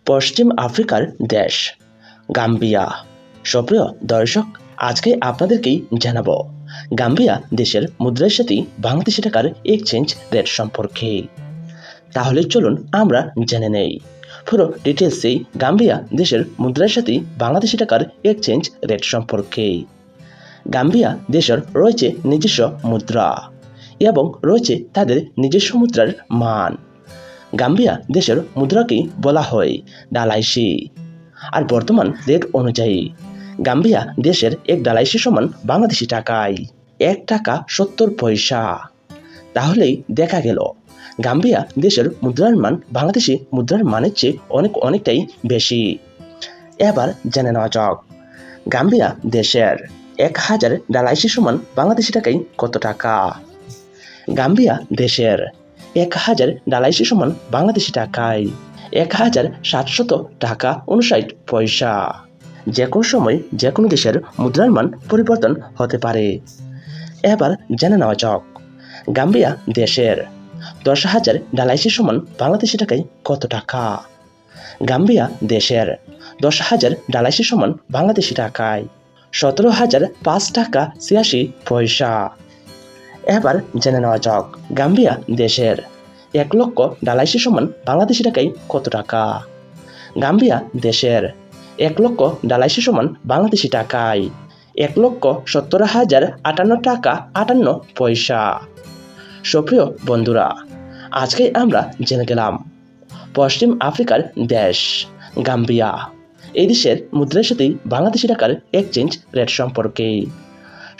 পশ্চিম আফ্রিকার দেশ গাম্বিয়া। সুপ্রিয় দর্শক, আজকে আপনাদেরকেই জানাবো গাম্বিয়া দেশের মুদ্রার সাথে বাংলাদেশি টাকার এক্সচেঞ্জ রেট সম্পর্কে। তাহলে চলুন আমরা জেনে নেই পুরো ডিটেলসেই গাম্বিয়া দেশের মুদ্রার সাথে বাংলাদেশি টাকার এক্সচেঞ্জ রেট সম্পর্কে। গাম্বিয়া দেশের রয়েছে নিজস্ব মুদ্রা এবং রয়েছে তাদের নিজস্ব মুদ্রার মান। গাম্বিয়া দেশের মুদ্রাকেই বলা হয় ডালাইসি। আর বর্তমান রেট অনুযায়ী গাম্বিয়া দেশের এক ডালাইসি সমান বাংলাদেশি টাকায় 1 টাকা 70 পয়সা। তাহলেই দেখা গেল গাম্বিয়া দেশের মুদ্রার মান বাংলাদেশি মুদ্রার মানের চেয়ে অনেকটাই বেশি। এবার জেনে নেওয়া যাক গাম্বিয়া দেশের 1000 ডালাইসি সমান বাংলাদেশি টাকায় কত টাকা। গাম্বিয়া দেশের 1000 ডালাইসি সমান বাংলাদেশি টাকায় 1700 টাকা 59 পয়সা। যে কোনো সময় যে কোনো দেশের মুদ্রার মান পরিবর্তন হতে পারে। এবার জেনে নেওয়া যাক গাম্বিয়া দেশের 10,000 ডালাইসি সমান বাংলাদেশি টাকায় কত টাকা। গাম্বিয়া দেশের 10,000 ডালাইসি সমান বাংলাদেশি টাকায় 17,005 টাকা 86 পয়সা। এবার জেনে নেওয়া যাক গাম্বিয়া দেশের 1 লক্ষ ডালাইসি সমান বাংলাদেশি টাকায় কত টাকা। গাম্বিয়া দেশের 1 লক্ষ ডালাইসি সমান বাংলাদেশি টাকায় 1,70,058 টাকা 58 পয়সা। সুপ্রিয় বন্ধুরা, আজকে আমরা জেনে গেলাম পশ্চিম আফ্রিকার দেশ গাম্বিয়া এই দেশের মুদ্রার সাথে বাংলাদেশি টাকার এক্সচেঞ্জ রেট সম্পর্কে।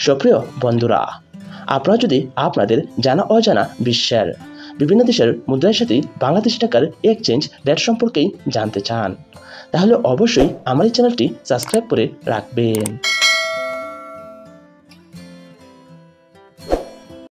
সুপ্রিয় বন্ধুরা, আপনারা যদি আপনাদের জানা অজানা বিশ্বের বিভিন্ন দেশের মুদ্রার সাথে বাংলাদেশি টাকার এক্সচেঞ্জ রেট সম্পর্কেই জানতে চান, তাহলে অবশ্যই আমার এই চ্যানেলটি সাবস্ক্রাইব করে রাখবেন।